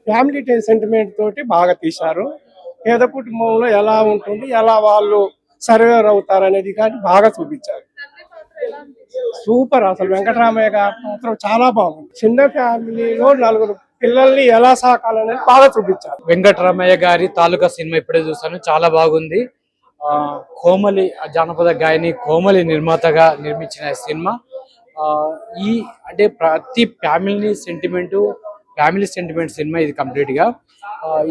Family sentiment తోటి బాగా తీశారు. పేద కుటుంబంలో ఎలా ఉంటుంది, ఎలా వాళ్ళు సర్వేర్ అవుతారు అనేది కానీ బాగా చూపించారు. సూపర్. అసలు వెంకటరామయ్య గారి మాత్రం చాలా బాగుంది. చిన్న ఫ్యామిలీలో నలుగురు పిల్లల్ని ఎలా సాకాలనేది బాగా చూపించారు. వెంకటరామయ్య గారి తాలూకా సినిమా ఇప్పుడే చూసాను, చాలా బాగుంది. కోమలి జానపద గాయని కోమలి నిర్మాతగా నిర్మించిన సినిమా. ఈ అంటే ప్రతి ఫ్యామిలీ సెంటిమెంట్ సినిమా ఇది కంప్లీట్ గా.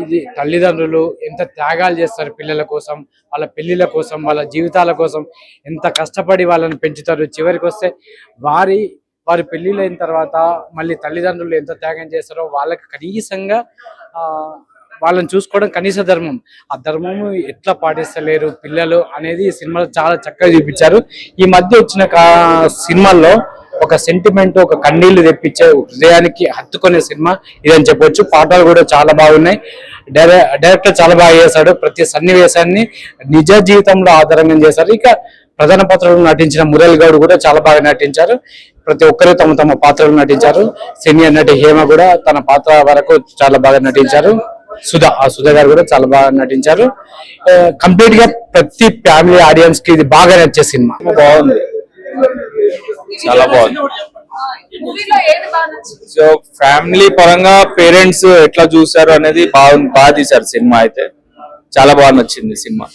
ఇది తల్లిదండ్రులు ఎంత త్యాగాలు చేస్తారు పిల్లల కోసం, వాళ్ళ పెళ్లిళ్ళ కోసం, వాళ్ళ జీవితాల కోసం ఎంత కష్టపడి వాళ్ళని పెంచుతారు. చివరికి వస్తే వారి పెళ్లిళ్ళైన తర్వాత మళ్ళీ తల్లిదండ్రులు ఎంత త్యాగం చేస్తారో వాళ్ళకి కనీసంగా వాళ్ళని చూసుకోవడం కనీస ధర్మం. ఆ ధర్మము ఎట్లా పాటిస్తలేరు పిల్లలు అనేది ఈ సినిమాలో చాలా చక్కగా చూపించారు. ఈ మధ్య వచ్చిన సినిమాల్లో ఒక సెంటిమెంట్, ఒక కన్నీళ్లు తెప్పించే, హృదయానికి హత్తుకునే సినిమా ఇదని చెప్పొచ్చు. పాటలు కూడా చాలా బాగున్నాయి. డైరెక్టర్ చాలా బాగా చేశాడు. ప్రతి సన్నివేశాన్ని నిజ జీవితంలో ఆధారంగా చేశారు. ఇక ప్రధాన పాత్రలు నటించిన మురళి గౌడ్ కూడా చాలా బాగా నటించారు. ప్రతి ఒక్కరు తమ తమ పాత్రలు నటించారు. సీనియర్ నటి హేమ కూడా తన పాత్ర వరకు చాలా బాగా నటించారు. సుధా గారు కూడా చాలా బాగా నటించారు. కంప్లీట్ గా ప్రతి ఫ్యామిలీ ఆడియన్స్ కి ఇది బాగా నచ్చే సినిమా. బాగుంది, చాలా బాగుంది. సో ఫ్యామిలీ పరంగా పేరెంట్స్ ఎట్లా చూసారు అనేది బాగా తీశారు. సినిమా అయితే చాలా బాగా నచ్చింది. సినిమా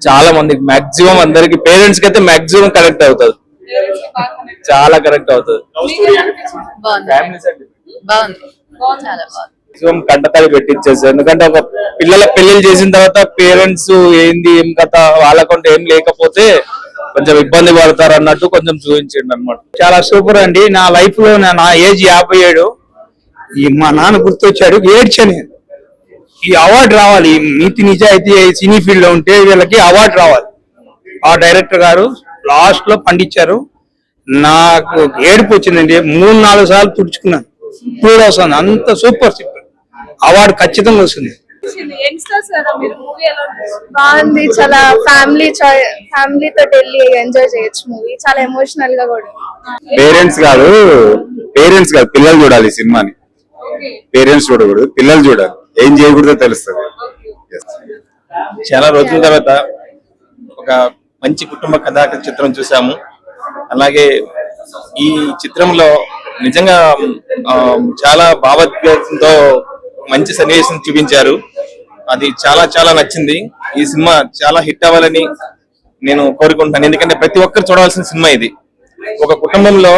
చాలా మంది మాక్సిమం అందరికి పేరెంట్స్ కి అయితే మాక్సిమం కనెక్ట్ అవుతుంది, చాలా కనెక్ట్ అవుతుంది. మాక్సిమం కంటతడి పెట్టించేసారు. ఎందుకంటే ఒక పిల్లల పెళ్లిళ్ళు చేసిన తర్వాత పేరెంట్స్ ఏంది ఏం కథ వాళ్ళకంటే ఏం లేకపోతే కొంచెం ఇబ్బంది పడతారు అన్నట్టు కొంచెం చూపించండి అనమాట. చాలా సూపర్ అండి. నా లైఫ్ లో నా ఏజ్ 57. మా నాన్న గుర్తొచ్చాడు, ఏడ్చని. ఈ అవార్డు రావాలి, నీతి నిజాయితీ సినీ ఫీల్డ్ లో ఉంటే వీళ్ళకి అవార్డు రావాలి. ఆ డైరెక్టర్ గారు లాస్ట్ లో పండించారు. నాకు ఏడుపు వచ్చిందండి. 3-4 సార్లు తుడుచుకున్నాను. ఇప్పుడు వస్తుంది, అంత సూపర్ అవార్డు ఖచ్చితంగా వస్తుంది. బాగుంది, చాలా ఫ్యామిలీతో వెళ్ళి ఎంజాయ్ చేయొచ్చు మూవీ. చాలా ఎమోషనల్ గా కూడా. పేరెంట్స్ కాదు పిల్లలు చూడాలి సినిమాని. పేరెంట్స్ చూడకూడదు, పిల్లలు చూడాలి. ఏం చేయకూడదో తెలుస్తుంది. చాలా రోజుల తర్వాత ఒక మంచి కుటుంబ కథా చిత్రం చూసాము. అలాగే ఈ చిత్రంలో నిజంగా చాలా భావోద్వేగంతో మంచి సన్నివేశం చూపించారు. అది చాలా చాలా నచ్చింది. ఈ సినిమా చాలా హిట్ అవ్వాలని నేను కోరుకుంటున్నాను. ఎందుకంటే ప్రతి ఒక్కరు చూడవలసిన సినిమా ఇది. ఒక కుటుంబంలో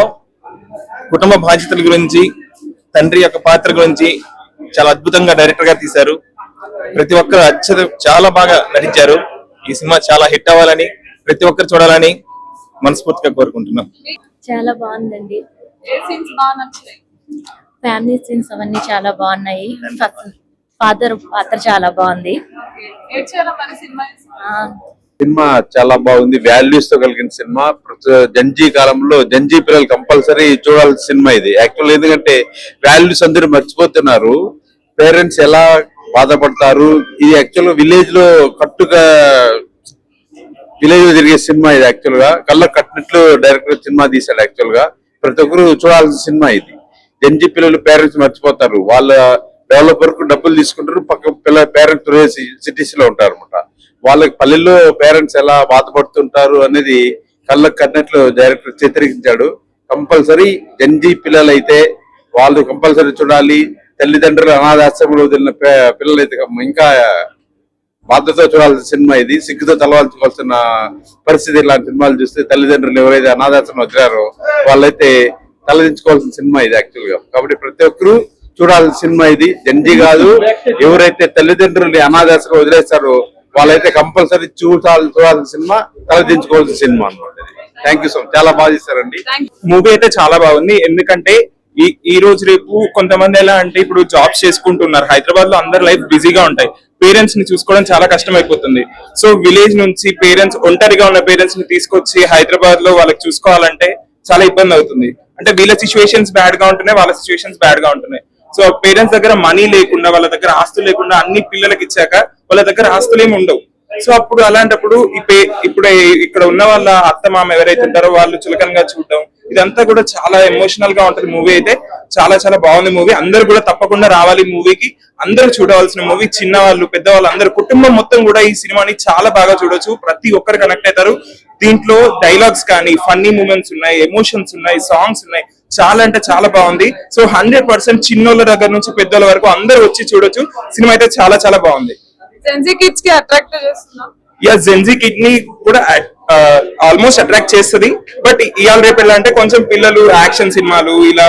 కుటుంబ బాధ్యతల గురించి, తండ్రి యొక్క పాత్ర గురించి చాలా అద్భుతంగా డైరెక్టర్ గారు తీశారు. ప్రతి ఒక్కరు చాలా బాగా నటించారు. ఈ సినిమా చాలా హిట్ అవ్వాలని, ప్రతి ఒక్కరు చూడాలని మనస్ఫూర్తిగా కోరుకుంటున్నాం. చాలా బాగుందండి. ఫ్యామిలీ సీన్స్ అవన్నీ చాలా బాగున్నాయి. ఫాదర్ పాత్ర చాలా బాగుంది. సినిమా చాలా బాగుంది. వాల్యూస్ తో కలిగిన సినిమా. జంజీ కాలంలో జంజీ పిల్లలు కంపల్సరీ చూడాల్సిన సినిమా ఇది. యాక్చువల్ ఎందుకంటే వాల్యూస్ అందరూ మర్చిపోతున్నారు. పేరెంట్స్ ఎలా బాధపడతారు. ఇది యాక్చువల్ విలేజ్ లో విలేజ్ లో తిరిగే సినిమా ఇది. యాక్చువల్ గా కళ్ళ కట్టినట్లు డైరెక్టర్ సినిమా తీశాడు. యాక్చువల్ గా ప్రతి ఒక్కరు చూడాల్సిన సినిమా ఇది. జంజీ పిల్లలు పేరెంట్స్ మర్చిపోతారు. వాళ్ళ డెవలప్ వరకు డబ్బులు తీసుకుంటారు. పక్క పేరెంట్స్ సిటీస్ లో ఉంటారు అనమాట. వాళ్ళకి పల్లెల్లో పేరెంట్స్ ఎలా బాధపడుతుంటారు అనేది కళ్ళకు కట్టినట్లు డైరెక్టర్ చిత్రీకరించాడు. కంపల్సరీ జంజీ పిల్లలు అయితే వాళ్ళు కంపల్సరీ చూడాలి. తల్లిదండ్రులు అనాథాశ్రమంలో వదిలిన పిల్లలైతే ఇంకా బాధ్యతతో చూడాల్సిన సినిమా ఇది. సిగ్గుతో తలవాల్చుకోవాల్సిన పరిస్థితి ఇలాంటి సినిమాలు చూస్తే. తల్లిదండ్రులు ఎవరైతే అనాథాశ్రమం వదిలారో వాళ్ళైతే తలదించుకోవాల్సిన సినిమా ఇది యాక్చువల్ గా. కాబట్టి ప్రతి ఒక్కరు చూడాల్సిన సినిమా ఇది. జంజీ కాదు, ఎవరైతే తల్లిదండ్రులు అనాథాశ్రమం వదిలేస్తారో వాళ్ళైతే కంపల్సరీ చూడాల్సిన సినిమా, తలదించుకోవాల్సిన సినిమా అన్నమాట. Thank you so much. చాలా బాగా చేశారండి. మూవీ అయితే చాలా బాగుంది. ఎందుకంటే ఈ రోజు రేపు కొంతమంది ఎలా అంటే ఇప్పుడు జాబ్స్ చేసుకుంటున్నారు. హైదరాబాద్ లో అందరు లైఫ్ బిజీగా ఉంటాయి. పేరెంట్స్ ని చూసుకోవడం చాలా కష్టం అయిపోతుంది. సో విలేజ్ నుంచి ఒంటరిగా ఉన్న పేరెంట్స్ ని తీసుకొచ్చి హైదరాబాద్ లో వాళ్ళకి చూసుకోవాలంటే చాలా ఇబ్బంది అవుతుంది. అంటే వీళ్ళ సిచ్యువేషన్స్ బ్యాడ్ గా ఉంటున్నాయి, వాళ్ళ సిచ్యువేషన్స్ బ్యాడ్ గా ఉంటున్నాయి. సో పేరెంట్స్ దగ్గర మనీ లేకుండా, వాళ్ళ దగ్గర ఆస్తులు లేకుండా అన్ని పిల్లలకి ఇచ్చాక వాళ్ళ దగ్గర ఆస్తులు ఏమి ఉండవు. సో అప్పుడు అలాంటప్పుడు ఇప్పుడు ఇక్కడ ఉన్న వాళ్ళ అత్త మామ ఎవరైతే ఉంటారో వాళ్ళు చులకనగా చూడడం, ఇదంతా కూడా చాలా ఎమోషనల్ గా ఉంటుంది మూవీ అయితే. చాలా చాలా బాగుంది మూవీ. అందరూ కూడా తప్పకుండా రావాలి మూవీకి. అందరూ చూడవలసిన మూవీ. చిన్నవాళ్ళు పెద్దవాళ్ళు అందరు కుటుంబం మొత్తం కూడా ఈ సినిమాని చాలా బాగా చూడొచ్చు. ప్రతి ఒక్కరు కనెక్ట్ అవుతారు. దీంట్లో డైలాగ్స్ కానీ ఫన్నీ మూమెంట్స్ ఉన్నాయి, ఎమోషన్స్ ఉన్నాయి, సాంగ్స్ ఉన్నాయి. చాలా అంటే చాలా బాగుంది. సో 100% చిన్నోళ్ళ దగ్గర నుంచి పెద్దోళ్ళ వరకు అందరూ వచ్చి చూడొచ్చు. సినిమా అయితే చాలా చాలా బాగుంది. జెన్జీ కిడ్స్ కి అట్రాక్ట్ చేస్తున్నా. జెన్జీ కిడ్ ని కూడా ఆల్మోస్ట్ అట్రాక్ట్ చేస్తుంది. బట్ ఇవాళ రేపు ఎలా అంటే కొంచెం పిల్లలు యాక్షన్ సినిమాలు ఇలా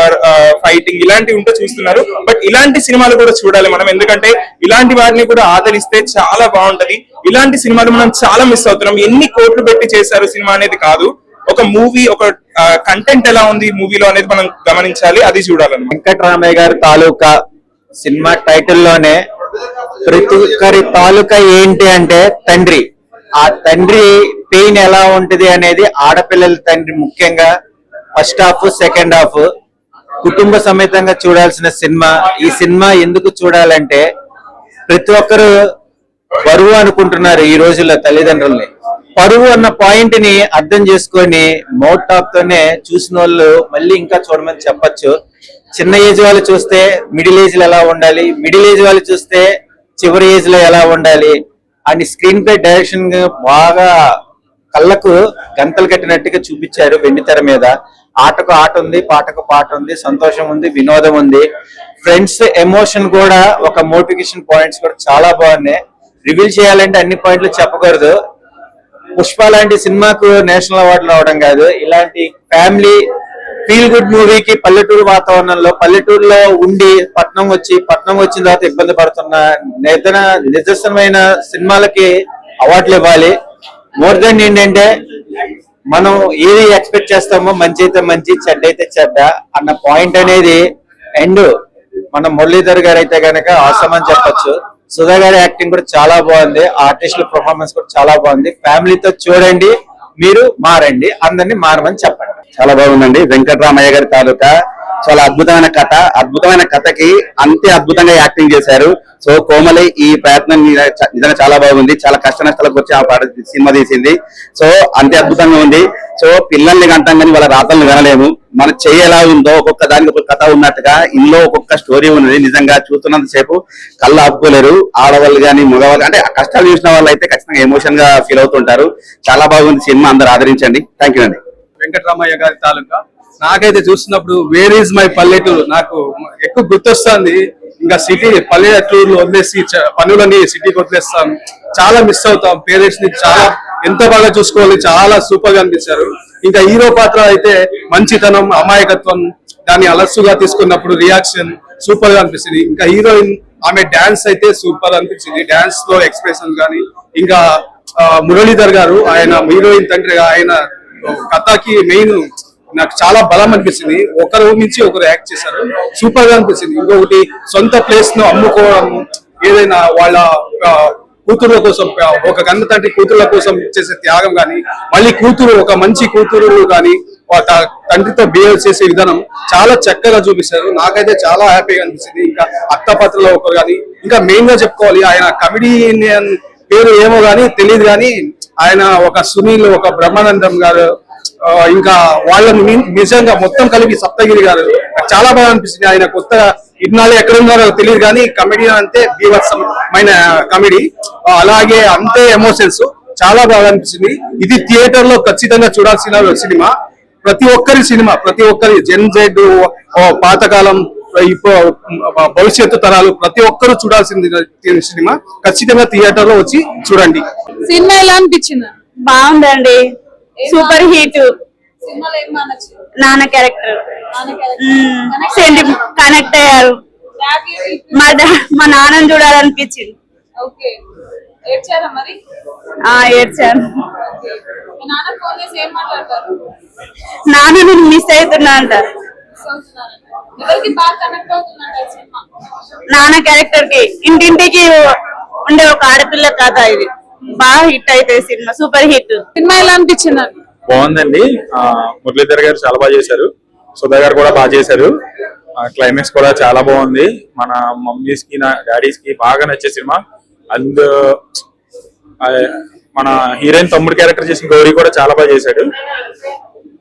ఫైటింగ్ ఇలాంటివి ఉంటే చూస్తున్నారు. బట్ ఇలాంటి సినిమాలు కూడా చూడాలి మనం, ఎందుకంటే ఇలాంటి వాటిని కూడా ఆదరిస్తే చాలా బాగుంటది. ఇలాంటి సినిమాలు మనం చాలా మిస్ అవుతున్నాం. ఎన్ని కోట్లు పెట్టి చేశారు సినిమా అనేది కాదు, ఒక మూవీ ఒక కంటెంట్ ఎలా ఉంది మూవీలో అనేది మనం గమనించాలి, అది చూడాలన్నమాట. వెంకటరామయ్య గారి తాలూకా సినిమా టైటిల్ లోనే ప్రతి ఒక్కరి తాలూకా ఏంటి అంటే తండ్రి. ఆ తండ్రి పెయిన్ ఎలా ఉంటది అనేది ఆడపిల్లల తండ్రి ముఖ్యంగా ఫస్ట్ హాఫ్ సెకండ్ హాఫ్ కుటుంబ సమేతంగా చూడాల్సిన సినిమా. ఈ సినిమా ఎందుకు చూడాలంటే ప్రతి ఒక్కరు బరువు అనుకుంటున్నారు ఈ రోజుల్లో తల్లిదండ్రుల్ని. పరువు అన్న పాయింట్ ని అర్థం చేసుకొని మౌత్ టాక్ తోనే చూసిన వాళ్ళు మళ్ళీ ఇంకా చూడమని చెప్పొచ్చు. చిన్న ఏజ్ వాళ్ళు చూస్తే మిడిల్ ఏజ్ లో ఎలా ఉండాలి, మిడిల్ ఏజ్ వాళ్ళు చూస్తే చివరి ఏజ్ లో ఎలా ఉండాలి అని స్క్రీన్ ప్లే డైరెక్షన్ బాగా కళ్ళకు గంతలు కట్టినట్టుగా చూపించారు వెండి తెర మీద. ఆటకు ఆట ఉంది, పాటకు పాట ఉంది, సంతోషం ఉంది, వినోదం ఉంది. ఫ్రెండ్స్ ఎమోషన్ కూడా ఒక మోటివేషన్ పాయింట్స్ కూడా చాలా బాగున్నాయి. రివీల్ చేయాలంటే అన్ని పాయింట్లు చెప్పకూడదు. పుష్ప లాంటి సినిమాకు నేషనల్ అవార్డులు రావడం కాదు, ఇలాంటి ఫ్యామిలీ ఫీల్ గుడ్ మూవీకి పల్లెటూరు వాతావరణంలో పల్లెటూరులో ఉండి పట్నం వచ్చిన తర్వాత ఇబ్బంది పడుతున్న నిదర్శనమైన సినిమాలకి అవార్డులు ఇవ్వాలి. మోర్ దెన్ ఏంటంటే మనం ఏది ఎక్స్పెక్ట్ చేస్తామో మంచి అయితే మంచి, చెడ్డ అయితే చెడ్డ అన్న పాయింట్ అనేది అండ్ మన మురళీధర్ గారు అయితే కనుక అవసరం అని చెప్పొచ్చు. సుధా గారి యాక్టింగ్ కూడా చాలా బాగుంది, ఆర్టిస్టుల పర్ఫార్మెన్స్ కూడా చాలా బాగుంది. ఫ్యామిలీతో చూడండి, మీరు మారండి, అందరినీ మారమని చెప్పండి. చాలా బాగుందండి. వెంకటరామయ్య గారి తాలూకా చాలా అద్భుతమైన కథ. అద్భుతమైన కథకి అంతే అద్భుతంగా యాక్టింగ్ చేశారు. సో కోమలి ఈ ప్రయత్నం నిజంగా చాలా బాగుంది. చాలా కష్ట నష్టాలకు వచ్చి ఆ పాట సినిమా తీసింది. సో అంతే అద్భుతంగా ఉంది. సో పిల్లల్ని కంటాం కానీ వాళ్ళ రాతలను వినలేము. మన చెయ్యి ఎలా ఉందో ఒక్కొక్క దానికి ఒక్కొక్క కథ ఉన్నట్టుగా ఇందులో ఒక్కొక్క స్టోరీ ఉన్నది. నిజంగా చూస్తున్నంత సేపు కళ్ళు ఆపుకోలేరు. ఆడవాళ్ళు కానీ మగవాళ్ళు అంటే కష్టాలు చూసిన వాళ్ళు అయితే ఖచ్చితంగా ఎమోషన్ గా ఫీల్ అవుతుంటారు. చాలా బాగుంది సినిమా, అందరూ ఆదరించండి. థ్యాంక్ యూ అండి. వెంకటరామయ్య గారి తాలూకా నాకైతే చూసినప్పుడు వేర్ ఈజ్ మై పల్లెటూరు నాకు ఎక్కువ గుర్తొస్తుంది. ఇంకా సిటీ పల్లెటూరులో వదిలేసి పనులని సిటీకి వదిలేస్తాం, చాలా మిస్ అవుతాం. పేరెంట్స్ ని చాలా ఎంత బాగా చూసుకోవాలి, చాలా సూపర్ గా అనిపించారు. ఇంకా హీరో పాత్ర అయితే మంచితనం, అమాయకత్వం దాన్ని అలస్సుగా తీసుకున్నప్పుడు రియాక్షన్ సూపర్ గా అనిపిస్తుంది. ఇంకా హీరోయిన్ ఆమె డాన్స్ అయితే సూపర్ అనిపించింది. డాన్స్ లో ఎక్స్ప్రెషన్ కానీ, ఇంకా మురళీధర్ గారు ఆయన హీరోయిన్ తండ్రిగా ఆయన కథకి మెయిన్ నాకు చాలా బలం అనిపించింది. ఒకరు నుంచి ఒకరు యాక్ట్ చేశారు, సూపర్ గా అనిపించింది. ఇంకొకటి సొంత ప్లేస్ ను అమ్ముకోవడం, ఏదైనా వాళ్ళ కూతుర్ల కోసం ఒక కన్న తండ్రి కూతుర్ల కోసం చేసే త్యాగం కానీ, మళ్ళీ కూతురు ఒక మంచి కూతురు కానీ తండ్రితో బిహేవ్ చేసే విధానం చాలా చక్కగా చూపిస్తారు. నాకైతే చాలా హ్యాపీగా అనిపించింది. ఇంకా అత్త పాత్రలో ఒకరు కానీ, ఇంకా మెయిన్ గా చెప్పుకోవాలి ఆయన కమెడియన్ పేరు ఏమో గానీ తెలియదు కానీ ఆయన ఒక సునీల్, ఒక బ్రహ్మానందం గారు, ఇంకా వాళ్ళని నిజంగా మొత్తం కలిపి సప్తగిరి గారు చాలా బాగా అనిపిస్తుంది. ఆయన కొత్తగా ఇన్నాళ్ళు ఎక్కడ ఉన్నారో తెలియదు కానీ కమెడియన్ అంటే బీభత్సమైన కమెడీ, అలాగే అంతే ఎమోషన్స్ చాలా బాగా అనిపించింది. ఇది థియేటర్ లో ఖచ్చితంగా చూడాల్సిన సినిమా. ప్రతి ఒక్కరి జెన్ జెడ్, పాతకాలం, భవిష్యత్తు తరాలు ప్రతి ఒక్కరు చూడాల్సింది సినిమా. ఖచ్చితంగా థియేటర్ లో వచ్చి చూడండి. సినిమా ఎలా అనిపించింది? బాగుందండి, సూపర్ హిట్. నాన్న క్యారెక్టర్ కనెక్ట్ అయ్యారు. మా నాన్నని చూడాలనిపించింది. ఏడ్చాను. నాన్న నేను మిస్ అవుతున్నా అంటారు. నాన్న క్యారెక్టర్ కి ఇంటింటికి ఉండే ఒక ఆడపిల్ల కథ ఇది. బాగా హిట్ అయితే సినిమా, సూపర్ హిట్. సినిమా ఎలా అనిపించింది? బాగుందండి. మురళీధర్ గారు చాలా బాగా చేశారు, సుధా గారు కూడా బాగా చేశారు. క్లైమాక్స్ కూడా చాలా బాగుంది. మన మమ్మీస్ కి డాడీస్ కి బాగా నచ్చే సినిమా. అండ్ మన హీరోయిన్ తమ్ముడు క్యారెక్టర్ చేసిన గౌరీ కూడా చాలా బాగా చేశాడు.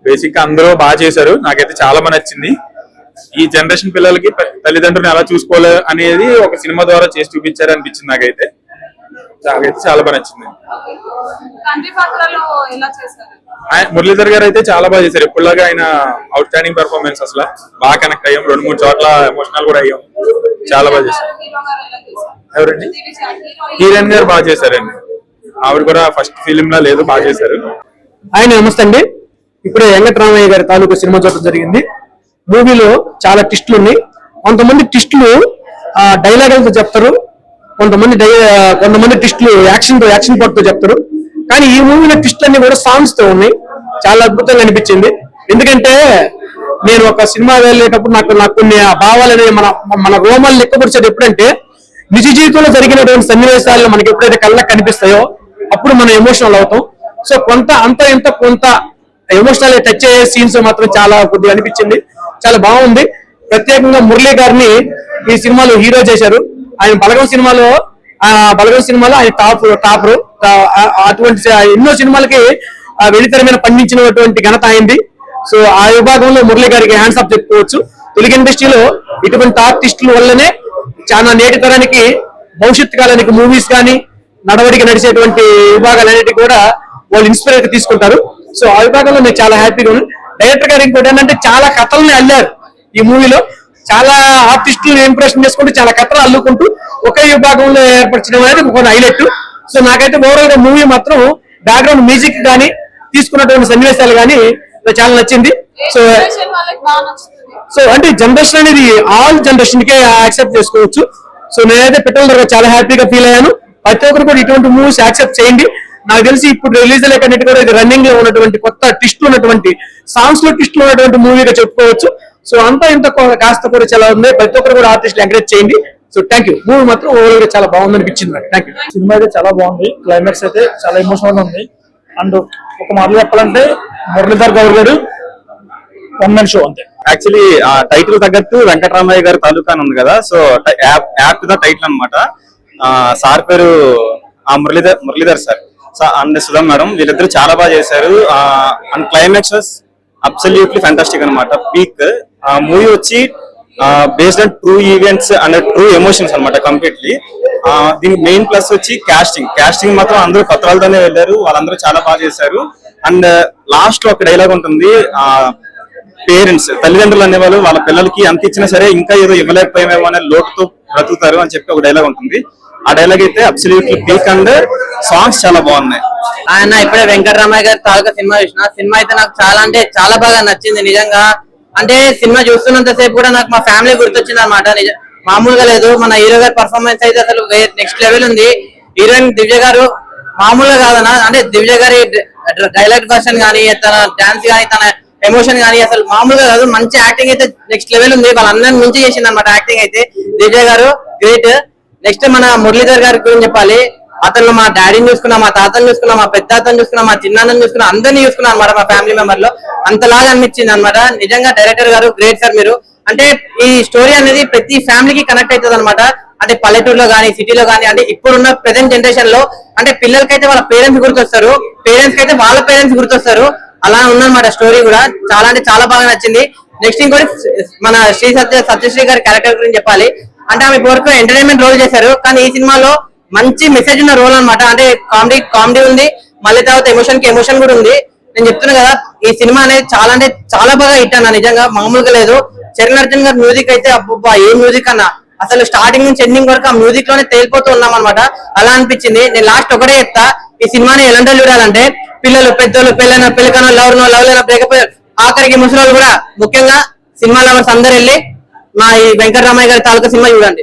బేసిక్ గా అందరూ బాగా చేశారు. నాకైతే చాలా బాగా నచ్చింది. ఈ జనరేషన్ పిల్లలకి తల్లిదండ్రులను ఎలా చూసుకోవాలి అనేది ఒక సినిమా ద్వారా చేసి చూపించారు అనిపించింది నాకైతే చాలా బాగా నచ్చింది. తండ్రి పాత్రలో ఎలా చేశారు? మురళీధర్ గారు అయితే చాలా బాగా చేశారు. ఎప్పుడులాగా ఆయన అవుట్ స్టాండింగ్ పెర్ఫార్మెన్స్, అసలు బాగా కనెక్ట్ అయ్యాం, 2-3 చోట్ల ఎమోషనల్ కూడా అయ్యాం. చాలా బాగా చేశారు. ఎవరండి? హీరోయిన్ గారు బాగా చేశారండి. ఆవిడ కూడా ఫస్ట్ ఫిలిం లా లేదు, బాగా చేశారు. ఆయన నమస్తే అండి. ఇప్పుడే వెంకటరామయ్య గారి తాలూకు సినిమా చూడటం జరిగింది. మూవీలో చాలా ట్విస్టులు ఉన్నాయి. కొంతమంది ట్విస్టులు డైలాగులతో చెప్తారు, కొంతమంది ట్విస్టులు యాక్షన్ పార్ట్తో చెప్తారు. కానీ ఈ మూవీలో ట్విస్టులు అన్ని కూడా సాంగ్స్ తో ఉన్నాయి. చాలా అద్భుతంగా అనిపించింది. ఎందుకంటే నేను ఒక సినిమా వెళ్ళేటప్పుడు నాకు కొన్ని భావాలు అనేవి మన రోమాలు లెక్కపరిచేది ఎప్పుడంటే నిజ జీవితంలో జరిగినటువంటి సన్నివేశాలు మనకి ఎప్పుడైతే కళ్ళకు కనిపిస్తాయో అప్పుడు మనం ఎమోషనల్ అవుతాం. సో కొంత ఎమోషనల్ టచ్ అయ్యే సీన్స్ మాత్రం చాలా కొద్దిగా అనిపించింది. చాలా బాగుంది. ప్రత్యేకంగా మురళీ గారిని ఈ సినిమాలో హీరో చేశారు. ఆయన బలగం సినిమాలో ఆయన టాపర్. అటువంటి ఎన్నో సినిమాలకి వెలితెర మీద పండించినటువంటి ఘనత అయింది. సో ఆ విభాగంలో మురళీ గారికి హ్యాండ్స్ ఆఫ్ చెప్పుకోవచ్చు. తెలుగు ఇండస్ట్రీలో ఇటువంటి ఆర్టిస్టుల వల్లనే చాలా నేటి తరానికి భవిష్యత్ కాలానికి మూవీస్ కానీ నడవడికి నడిచేటువంటి విభాగాలన్నిటి కూడా వాళ్ళు ఇన్స్పైర్ తీసుకుంటారు. సో ఆ విభాగంలో నేను చాలా హ్యాపీగా ఉన్నాను. డైరెక్టర్ గారు ఇంకోటి ఏంటంటే చాలా కథలను అల్లారు. ఈ మూవీలో చాలా ఆర్టిస్టులను ఇంప్రెషన్ చేసుకుంటూ చాలా కథలు అల్లుకుంటూ ఒకే విభాగంలో ఏర్పరచడం అనేది ఒక హైలైట్. సో నాకైతే ఓవరాల్ గా మూవీ మాత్రం బ్యాక్గ్రౌండ్ మ్యూజిక్ కానీ తీసుకున్నటువంటి సన్నివేశాలు కానీ చాలా నచ్చింది. సో అంటే జనరేషన్ అనేది ఆల్ జనరేషన్ కే యాక్సెప్ట్ చేసుకోవచ్చు. సో నేనైతే పిట్టల దగ్గర చాలా హ్యాపీగా ఫీల్ అయ్యాను. ప్రతి ఒక్కరు కూడా ఇటువంటి మూవీస్ యాక్సెప్ట్ చేయండి. నాకు తెలిసి ఇప్పుడు రిలీజ్ లేకన్నిటి కూడా ఇది రన్నింగ్ లో ఉన్నటువంటి కొత్త ట్విస్టులు ఉన్నటువంటి సాంగ్స్ లో ట్విస్టులు ఉన్నటువంటి మూవీగా చెప్పుకోవచ్చు. సో అంతా ఇంత కాస్త కూడా చాలా ఉంది. ప్రతి ఒక్కరు కూడా ఆర్టిస్టులు ఎంకరేజ్ చేయండి. So thank you. మూవీ మాత్రం ఓవరాల్ గా చాలా బాగుంది అనిపించింది నాకు. Thank you. సినిమా అయితే చాలా బాగుంది. క్లైమాక్స్ అయితే చాలా ఎమోషనల్ గా ఉంది. అండ్ ఒక మాటలు చెప్పాలంటే మురళీధర్ గౌడ్ గారు వన్ మ్యాన్ షో అంతే. యాక్చువల్లీ టైటిల్ తగ్గట్టు వెంకటరామయ్య గారి తాలూకా అని ఉంది కదా, సో యాప్ట్ ద టైటిల్ అనమాట. సార్ పేరు Muralidhar sir and Sudha madam, వీళ్ళిద్దరు చాలా బాగా చేశారు. అండ్ క్లైమాక్స్ అబ్సల్యూట్లీ ఫ్యాంటాస్టిక్ అనమాట. పీక్ మూవీ వచ్చి based on true events and true emotions అనమాట కంప్లీట్లీ. దీనికి మెయిన్ ప్లస్ వచ్చి కాస్టింగ్ మాత్రం అందరూ కొత్త వాళ్ళతోనే వెళ్ళారు. వాళ్ళందరూ చాలా బాగా చేశారు. అండ్ లాస్ట్ లో ఒక డైలాగ్ ఉంటుంది, పేరెంట్స్ తల్లిదండ్రులు అనేవాళ్ళు వాళ్ళ పిల్లలకి అంత ఇచ్చినా సరే ఇంకా ఏదో ఇవ్వలేకపోయామేమో అనే లోటుతో బ్రతుకుతారు అని చెప్పి ఒక డైలాగ్ ఉంటుంది. ఆ డైలాగ్ అయితే అబ్సల్యూట్లీ పీక్ అండ్ సాంగ్స్ చాలా బాగున్నాయి. ఆయన ఇప్పుడే వెంకటరామయ్య గారి తాలూకా సినిమా చూసిన. సినిమా అయితే నాకు చాలా అంటే చాలా బాగా నచ్చింది నిజంగా. అంటే సినిమా చూస్తున్నంత సేపు కూడా నాకు మా ఫ్యామిలీ గుర్తొచ్చింది అనమాట. మామూలుగా లేదు. మన హీరో గారి పర్ఫార్మెన్స్ అయితే అసలు నెక్స్ట్ లెవెల్ ఉంది. హీరోయిన్ దివ్య గారు మామూలుగా కాదన్నా. అంటే దివ్య గారి డైలాగ్ వర్షన్ కానీ, తన డాన్స్ కానీ, తన ఎమోషన్ కానీ అసలు మామూలుగా కాదు. మంచి యాక్టింగ్ అయితే నెక్స్ట్ లెవెల్ ఉంది. వాళ్ళందరినీ మించి చేసింది అనమాట యాక్టింగ్ అయితే. దివ్య గారు గ్రేట్. నెక్స్ట్ మన మురళీధర్ గారి గురించి చెప్పాలి. అతను మా డాడీని చూసుకున్నా, మా తాతని చూసుకున్నా, మా పెద్ద తాతని చూసుకున్నా, మా చిన్నాన్నని చూసుకున్నా, అందరినీ చూసుకున్నా అనమాట. మా ఫ్యామిలీ మెంబర్ లో అంతలాగా అనిపించింది అనమాట. నిజంగా డైరెక్టర్ గారు గ్రేట్ సార్ మీరు. అంటే ఈ స్టోరీ అనేది ప్రతి ఫ్యామిలీకి కనెక్ట్ అవుతుంది అనమాట. అంటే పల్లెటూరులో కానీ, సిటీలో కానీ, అంటే ఇప్పుడున్న ప్రెసెంట్ జనరేషన్ లో అంటే పిల్లలకైతే వాళ్ళ పేరెంట్స్ గుర్తొస్తారు, పేరెంట్స్ కి అయితే వాళ్ళ పేరెంట్స్ గుర్తొస్తారు. అలా ఉందన్నమాట స్టోరీ కూడా. చాలా అంటే చాలా బాగా నచ్చింది. నెక్స్ట్ ఇంకోటి మన సత్యశ్రీ గారి క్యారెక్టర్ గురించి చెప్పాలి. అంటే ఆమె వరకు ఎంటర్టైన్మెంట్ రోల్ చేశారు, కానీ ఈ సినిమాలో మంచి మెసేజ్ ఉన్న రోల్ అనమాట. అంటే కామెడీ ఉంది, మళ్ళీ తర్వాత ఎమోషన్ కూడా ఉంది. నేను చెప్తున్నా కదా, ఈ సినిమా అనేది చాలా అంటే చాలా బాగా హిట్ అన్న. నిజంగా మామూలుగా లేదు. చరణ్ అర్జున్ గారి మ్యూజిక్ అయితే అబ్బా ఏ మ్యూజిక్ అన్న. అసలు స్టార్టింగ్ నుంచి ఎండింగ్ వరకు ఆ మ్యూజిక్ లోనే తేలిపోతూ ఉన్నాం అనమాట. అలా అనిపించింది. నేను లాస్ట్ ఒకటే చెప్తా, ఈ సినిమాని ఎలాంటి చూడాలంటే పిల్లలు, పెద్దలు, పెళ్ళికనో, లవ్ లేనో, బ్రేకప్, ఆఖరికి ముసలి కూడా ముఖ్యంగా సినిమా లవర్స్ అందరు వెళ్ళి మా ఈ వెంకటరామయ్య గారి తాలూకా సినిమా చూడండి.